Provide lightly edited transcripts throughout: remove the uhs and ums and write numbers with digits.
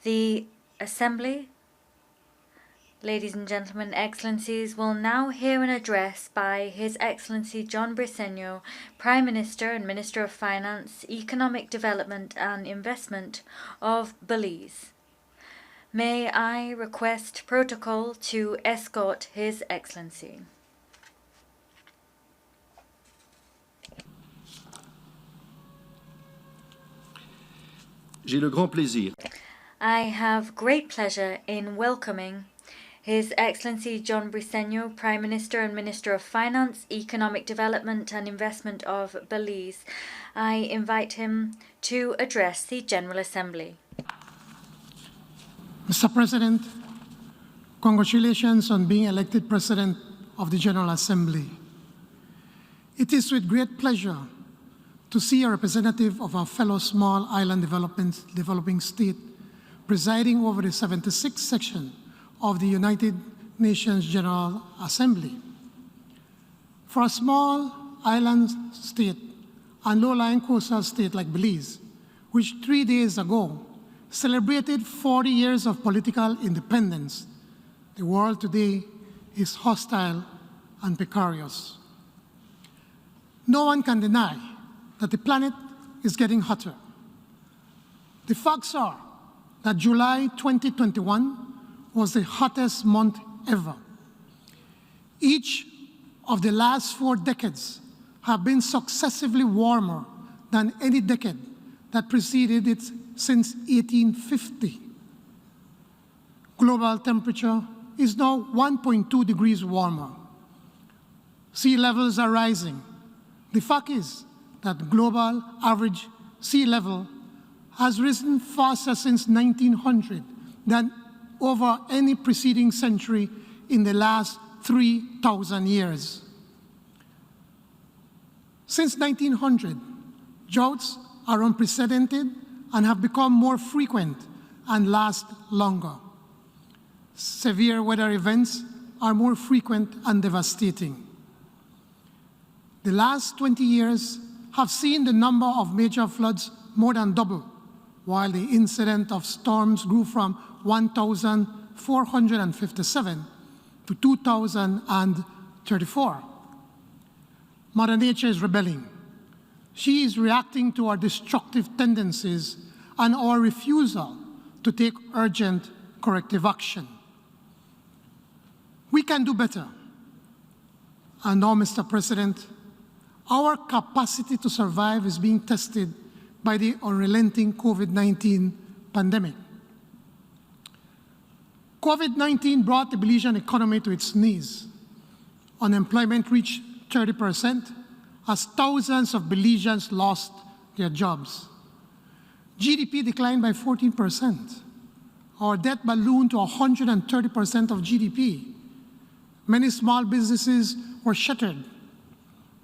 The Assembly, ladies and gentlemen, Excellencies, will now hear an address by His Excellency John Briceño, Prime Minister and Minister of Finance, Economic Development and Investment of Belize. May I request protocol to escort His Excellency. J'ai le grand plaisir. I have great pleasure in welcoming His Excellency John Briceño, Prime Minister and Minister of Finance, Economic Development and Investment of Belize. I invite him to address the General Assembly. Mr. President, congratulations on being elected President of the General Assembly. It is with great pleasure to see a representative of our fellow small island developing state presiding over the 76th section of the United Nations General Assembly. For a small island state and low-lying coastal state like Belize, which 3 days ago celebrated 40 years of political independence, the world today is hostile and precarious. No one can deny that the planet is getting hotter. The facts are that July 2021 was the hottest month ever. Each of the last 4 decades have been successively warmer than any decade that preceded it since 1850. Global temperature is now 1.2 degrees warmer. Sea levels are rising. The fact is that global average sea level has risen faster since 1900 than over any preceding century in the last 3,000 years. Since 1900, droughts are unprecedented and have become more frequent and last longer. Severe weather events are more frequent and devastating. The last 20 years have seen the number of major floods more than double, while the incidence of storms grew from 1,457 to 2,034. Mother Nature is rebelling. She is reacting to our destructive tendencies and our refusal to take urgent corrective action. We can do better. And now, Mr. President, our capacity to survive is being tested by the unrelenting COVID-19 pandemic. COVID-19 brought the Belizean economy to its knees. Unemployment reached 30% as thousands of Belizeans lost their jobs. GDP declined by 14%. Our debt ballooned to 130% of GDP. Many small businesses were shuttered.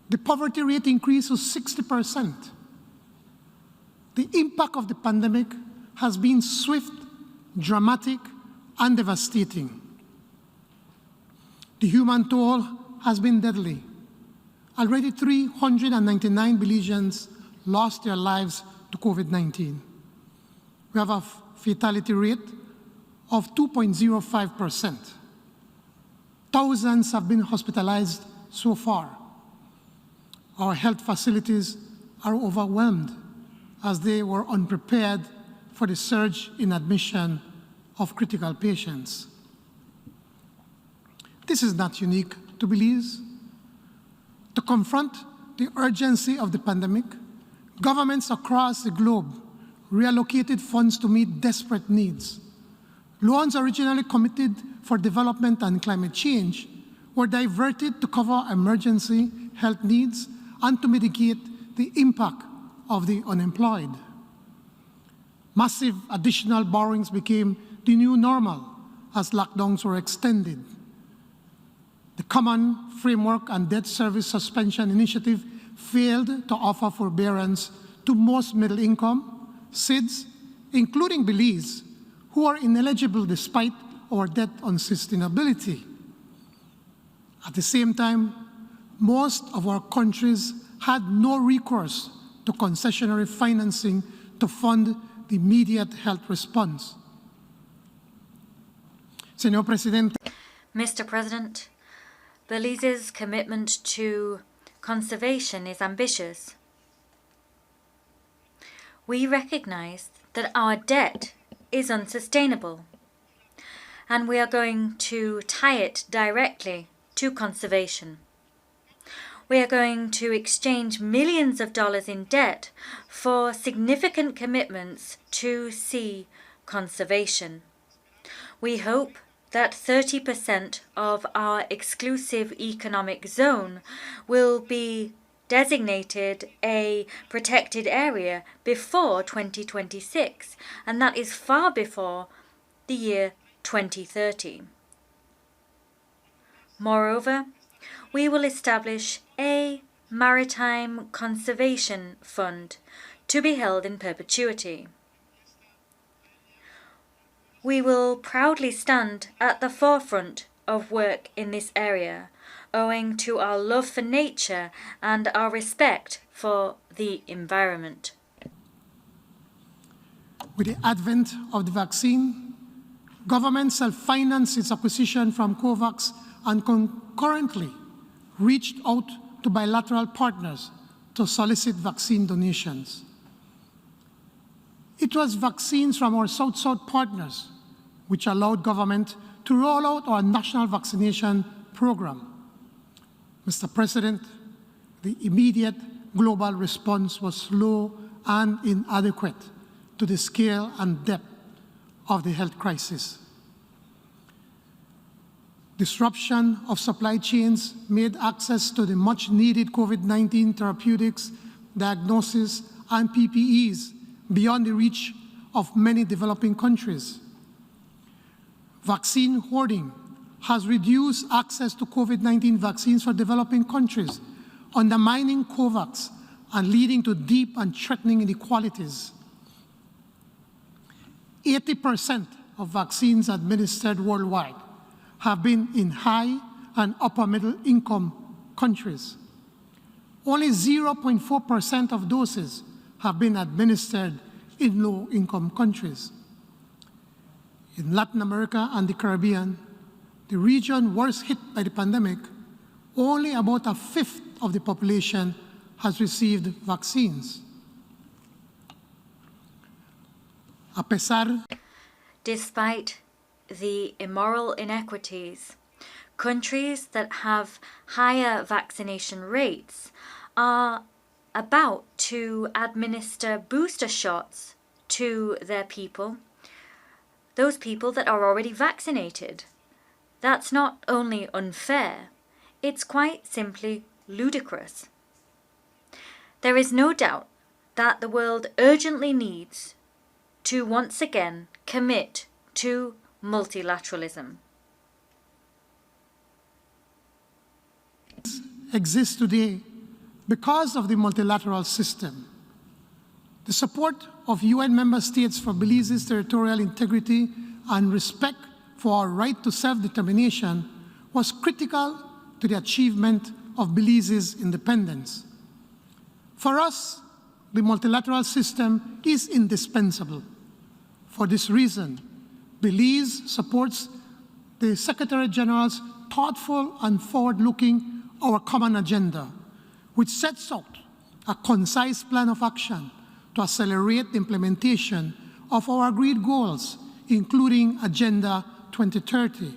The poverty rate increased to 60%. The impact of the pandemic has been swift, dramatic, and devastating. The human toll has been deadly. Already 399 Belizeans lost their lives to COVID-19. We have a fatality rate of 2.05%. Thousands have been hospitalized so far. Our health facilities are overwhelmed as they were unprepared for the surge in admission of critical patients. This is not unique to Belize. To confront the urgency of the pandemic, governments across the globe reallocated funds to meet desperate needs. Loans originally committed for development and climate change were diverted to cover emergency health needs and to mitigate the impact of the unemployed. Massive additional borrowings became the new normal as lockdowns were extended. The Common Framework and Debt Service Suspension Initiative failed to offer forbearance to most middle-income SIDS, including Belize, who are ineligible despite our debt unsustainability. At the same time, most of our countries had no recourse to concessionary financing to fund the immediate health response. Señor Presidente, Mr. President, Belize's commitment to conservation is ambitious. We recognize that our debt is unsustainable, and we are going to tie it directly to conservation. We are going to exchange millions of dollars in debt for significant commitments to sea conservation. We hope that 30% of our exclusive economic zone will be designated a protected area before 2026, and that is far before the year 2030. Moreover, we will establish a maritime conservation fund to be held in perpetuity. We will proudly stand at the forefront of work in this area, owing to our love for nature and our respect for the environment. with the advent of the vaccine, government self-financed its acquisition from COVAX and concurrently reached out to bilateral partners to solicit vaccine donations. It was vaccines from our South-South partners which allowed government to roll out our national vaccination program. Mr. President, the immediate global response was slow and inadequate to the scale and depth of the health crisis. Disruption of supply chains made access to the much-needed COVID-19 therapeutics, diagnosis, and PPEs beyond the reach of many developing countries. Vaccine hoarding has reduced access to COVID-19 vaccines for developing countries, undermining COVAX and leading to deep and threatening inequalities. 80% of vaccines administered worldwide have been in high and upper middle income countries. Only 0.4% of doses have been administered in low income countries. In Latin America and the Caribbean, the region worst hit by the pandemic, only about a fifth of the population has received vaccines. Despite the immoral inequities, countries that have higher vaccination rates are about to administer booster shots to their people, those people that are already vaccinated. That's not only unfair, it's quite simply ludicrous. There is no doubt that the world urgently needs to once again commit to multilateralism. Exists today because of the multilateral system. The support of UN member states for Belize's territorial integrity and respect for our right to self-determination was critical to the achievement of Belize's independence. For us, the multilateral system is indispensable. For this reason, Belize supports the Secretary General's thoughtful and forward-looking Our Common Agenda, which sets out a concise plan of action to accelerate the implementation of our agreed goals, including Agenda 2030.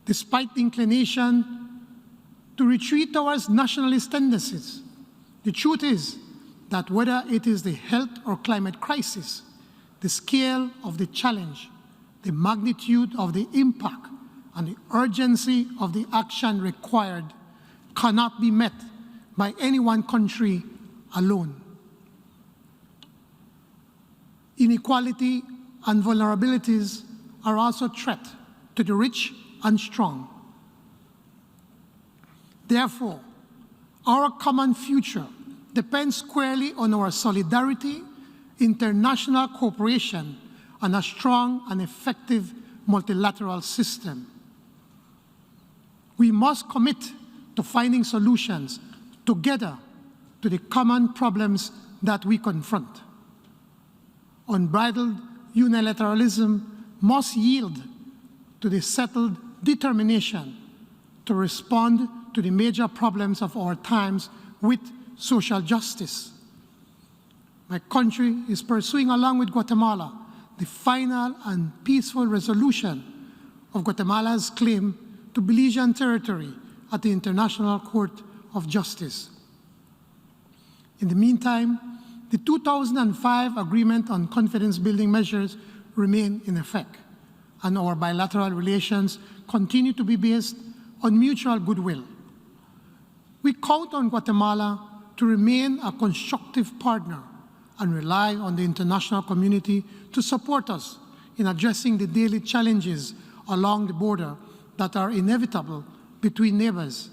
Despite the inclination to retreat towards nationalist tendencies, the truth is that whether it is the health or climate crisis, the scale of the challenge, the magnitude of the impact, and the urgency of the action required cannot be met by any one country alone. Inequality and vulnerabilities are also a threat to the rich and strong. Therefore, our common future depends squarely on our solidarity, international cooperation, and a strong and effective multilateral system. We must commit to finding solutions together to the common problems that we confront. Unbridled unilateralism must yield to the settled determination to respond to the major problems of our times with social justice. My country is pursuing, along with Guatemala, the final and peaceful resolution of Guatemala's claim to Belizean territory at the International Court of Justice. In the meantime, the 2005 Agreement on Confidence-Building Measures remain in effect, and our bilateral relations continue to be based on mutual goodwill. We count on Guatemala to remain a constructive partner and rely on the international community to support us in addressing the daily challenges along the border that are inevitable between neighbors.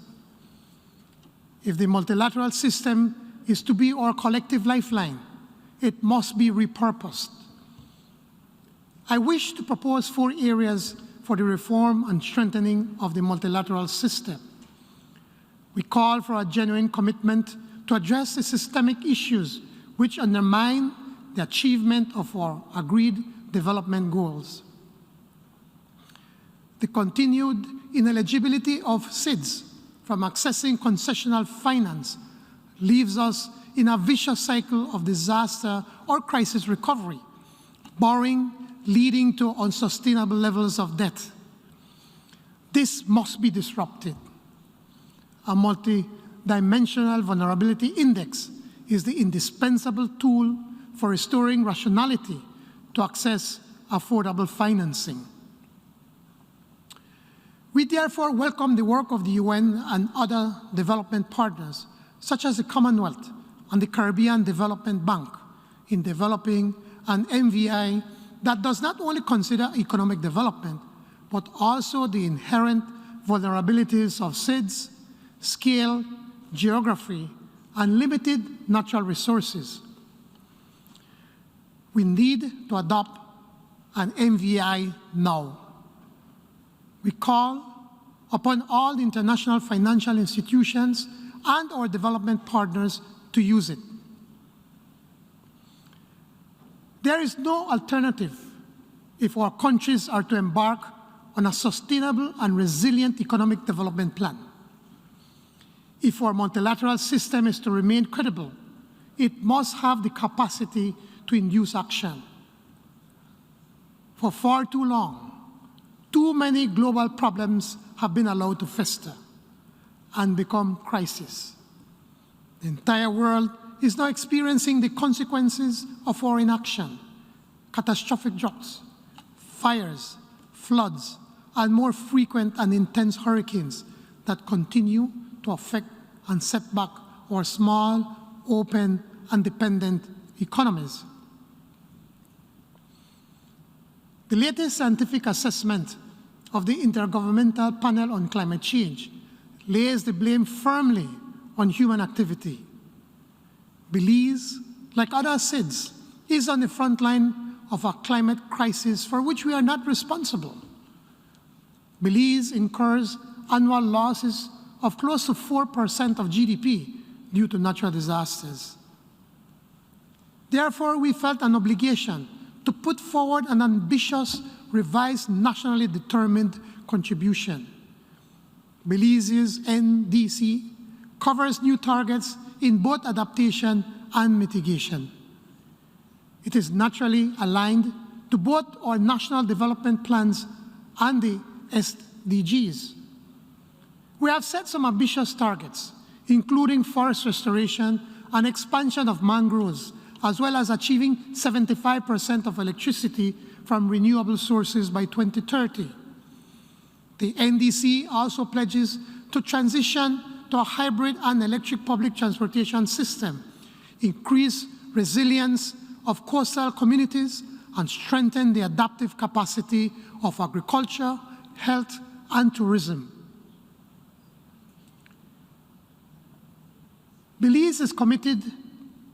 If the multilateral system is to be our collective lifeline, it must be repurposed. I wish to propose 4 areas for the reform and strengthening of the multilateral system. We call for a genuine commitment to address the systemic issues which undermine the achievement of our agreed development goals. The continued ineligibility of SIDS from accessing concessional finance leaves us in a vicious cycle of disaster or crisis recovery, borrowing leading to unsustainable levels of debt. This must be disrupted. A multi-dimensional vulnerability index is the indispensable tool for restoring rationality to access affordable financing. We therefore welcome the work of the UN and other development partners, such as the Commonwealth and the Caribbean Development Bank, in developing an MVI that does not only consider economic development, but also the inherent vulnerabilities of SIDS, scale, geography, and limited natural resources. We need to adopt an MVI now. We call upon all the international financial institutions and our development partners to use it. There is no alternative if our countries are to embark on a sustainable and resilient economic development plan. If our multilateral system is to remain credible, it must have the capacity to induce action. For far too long, too many global problems have been allowed to fester and become crises. The entire world is now experiencing the consequences of our inaction: catastrophic droughts, fires, floods, and more frequent and intense hurricanes that continue to affect and set back our small, open, and dependent economies. The latest scientific assessment of the Intergovernmental Panel on Climate Change lays the blame firmly on human activity. Belize, like other SIDS, is on the front line of a climate crisis for which we are not responsible. Belize incurs annual losses of close to 4% of GDP due to natural disasters. Therefore, we felt an obligation to put forward an ambitious, revised, nationally determined contribution. Belize's NDC covers new targets in both adaptation and mitigation. It is naturally aligned to both our national development plans and the SDGs. We have set some ambitious targets, including forest restoration and expansion of mangroves, as well as achieving 75% of electricity from renewable sources by 2030. The NDC also pledges to transition to a hybrid and electric public transportation system, increase resilience of coastal communities, and strengthen the adaptive capacity of agriculture, health, and tourism. Belize is committed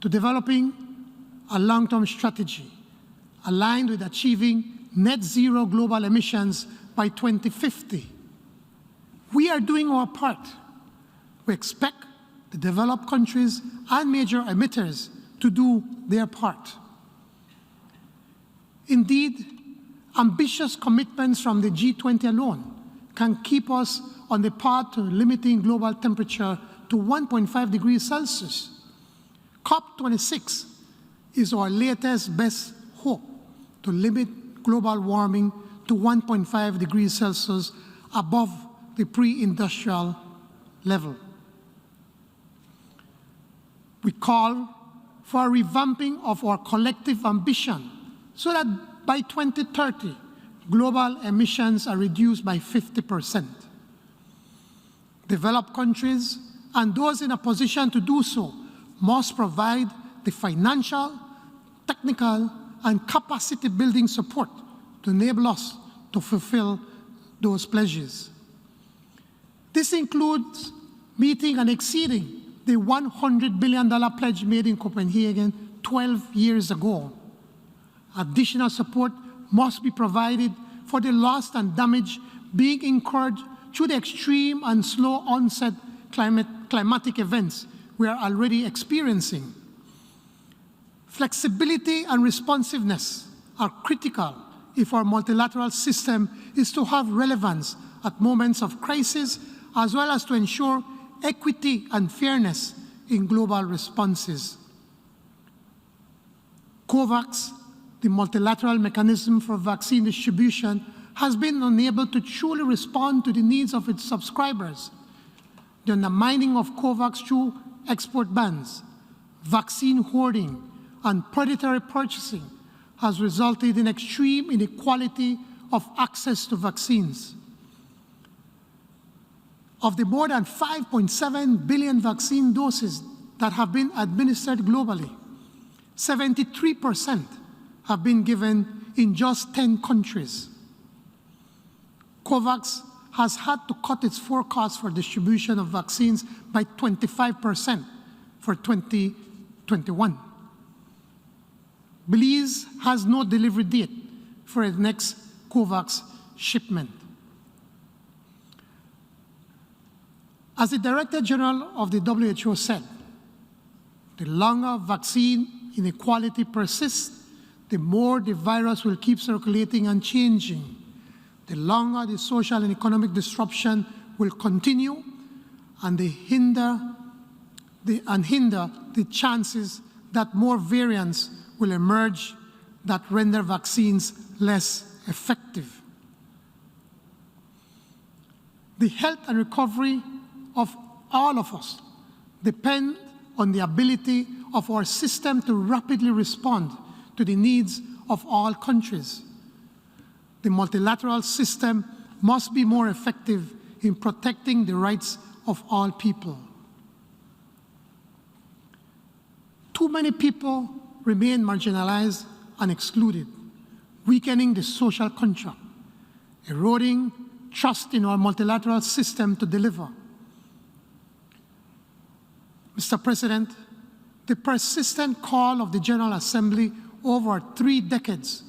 to developing a long-term strategy aligned with achieving net zero global emissions by 2050. We are doing our part. We expect the developed countries and major emitters to do their part. Indeed, Ambitious commitments from the G20 alone can keep us on the path to limiting global temperature to 1.5 degrees Celsius. COP26 is our latest best hope to limit global warming to 1.5 degrees Celsius above the pre-industrial level. We call for a revamping of our collective ambition so that by 2030, global emissions are reduced by 50%. Developed countries and those in a position to do so must provide the financial, technical, and capacity-building support to enable us to fulfill those pledges. This includes meeting and exceeding the $100 billion pledge made in Copenhagen 12 years ago. Additional support must be provided for the loss and damage being incurred through the extreme and slow onset climatic events we are already experiencing. Flexibility and responsiveness are critical if our multilateral system is to have relevance at moments of crisis, as well as to ensure equity and fairness in global responses. COVAX, the multilateral mechanism for vaccine distribution, has been unable to truly respond to the needs of its subscribers. The undermining of COVAX through export bans, vaccine hoarding, and predatory purchasing has resulted in extreme inequality of access to vaccines. Of the more than 5.7 billion vaccine doses that have been administered globally, 73% have been given in just 10 countries. COVAX has had to cut its forecast for distribution of vaccines by 25% for 2021. Belize has no delivery date for its next COVAX shipment. As the Director General of the WHO said, the longer vaccine inequality persists, the more the virus will keep circulating and changing. The longer the social and economic disruption will continue, and hinder the chances that more variants will emerge that render vaccines less effective. The health and recovery of all of us depend on the ability of our system to rapidly respond to the needs of all countries. The multilateral system must be more effective in protecting the rights of all people. Too many people remain marginalized and excluded, weakening the social contract, eroding trust in our multilateral system to deliver. Mr. President, the persistent call of the General Assembly over 3 decades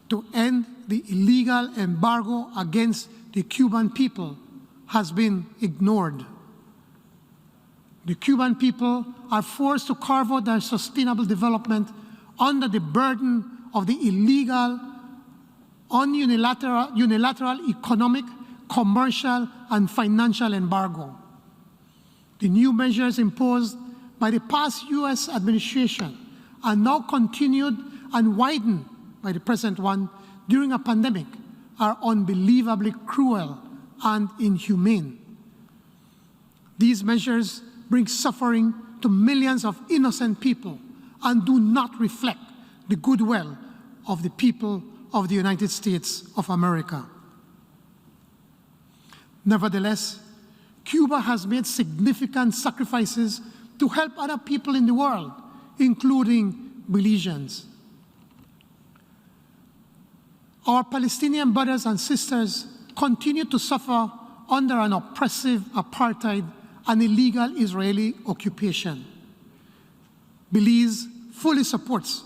to end the illegal embargo against the Cuban people has been ignored. The Cuban people are forced to carve out their sustainable development under the burden of the illegal, unilateral economic, commercial, and financial embargo. The new measures imposed by the past U.S. administration are now continued and widened by the present one during a pandemic are unbelievably cruel and inhumane. These measures bring suffering to millions of innocent people and do not reflect the goodwill of the people of the United States of America. Nevertheless, Cuba has made significant sacrifices to help other people in the world, including Belizeans. Our Palestinian brothers and sisters continue to suffer under an oppressive apartheid and illegal Israeli occupation. Belize fully supports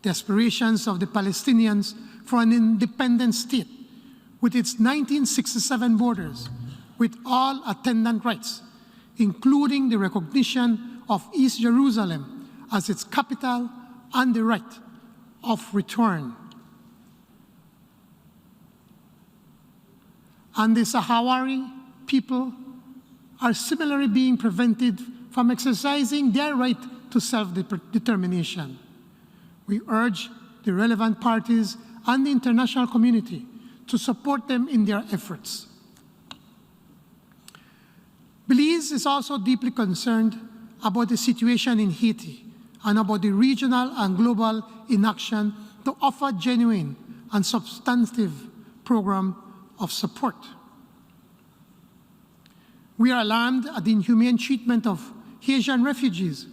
the aspirations of the Palestinians for an independent state with its 1967 borders, with all attendant rights, including the recognition of East Jerusalem as its capital and the right of return. and the Sahrawi people are similarly being prevented from exercising their right to self-determination. We urge the relevant parties and the international community to support them in their efforts. Belize is also deeply concerned about the situation in Haiti and about the regional and global inaction to offer genuine and substantive program of support. We are alarmed at the inhumane treatment of Haitian refugees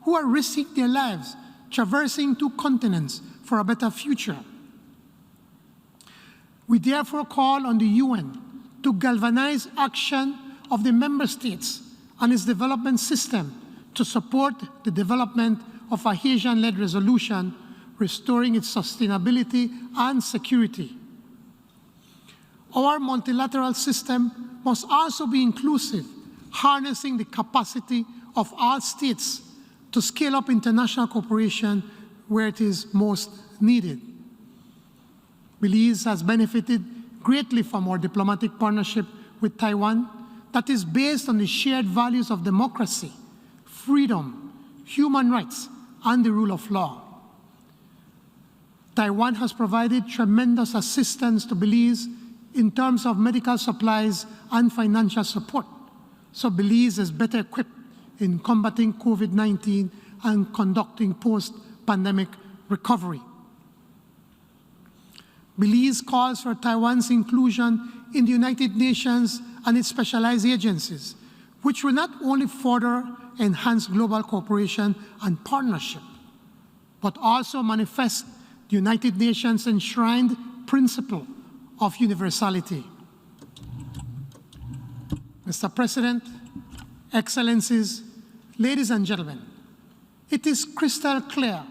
who are risking their lives traversing 2 continents for a better future. We therefore call on the UN to galvanize action of the member states and its development system to support the development of a Haitian-led resolution, restoring its sustainability and security. Our multilateral system must also be inclusive, harnessing the capacity of all states to scale up international cooperation where it is most needed. Belize has benefited greatly from our diplomatic partnership with Taiwan that is based on the shared values of democracy, freedom, human rights, and the rule of law. Taiwan has provided tremendous assistance to Belize in terms of medical supplies and financial support, so Belize is better equipped in combating COVID-19 and conducting post-pandemic recovery. Belize calls for Taiwan's inclusion in the United Nations and its specialized agencies, which will not only further enhance global cooperation and partnership, but also manifest the United Nations' enshrined principle of universality. Mr. President, Excellencies, ladies and gentlemen, it is crystal clear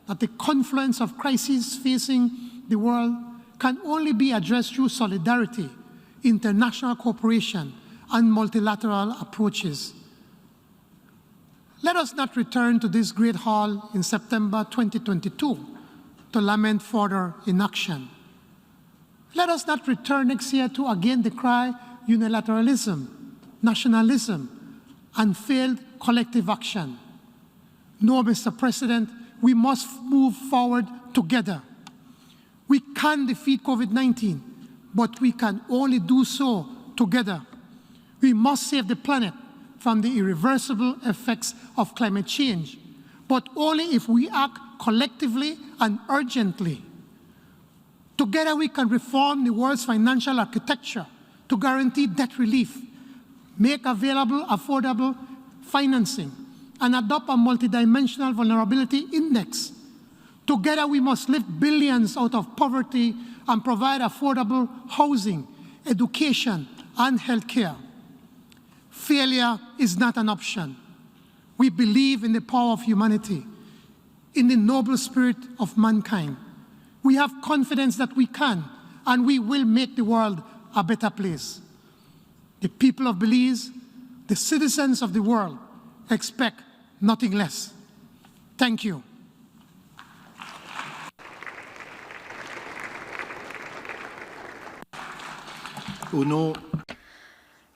that the confluence of crises facing the world can only be addressed through solidarity, international cooperation, and multilateral approaches. Let us not return to this great hall in September 2022 to lament further inaction. Let us not return next year to again decry unilateralism, nationalism, and failed collective action. No, Mr. President, we must move forward together. We can defeat COVID-19, but we can only do so together. We must save the planet from the irreversible effects of climate change, but only if we act collectively and urgently. Together we can reform the world's financial architecture to guarantee debt relief, make available affordable financing, and adopt a multidimensional vulnerability index. Together we must lift billions out of poverty and provide affordable housing, education, and health care. Failure is not an option. We believe in the power of humanity, in the noble spirit of mankind. We have confidence that we can and we will make the world a better place. The people of Belize, the citizens of the world, expect nothing less. Thank you.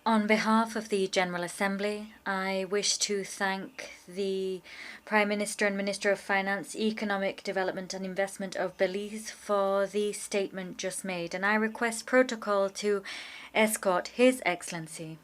On behalf of the General Assembly, I wish to thank the Prime Minister and Minister of Finance, Economic Development and Investment of Belize for the statement just made, and I request protocol to escort His Excellency.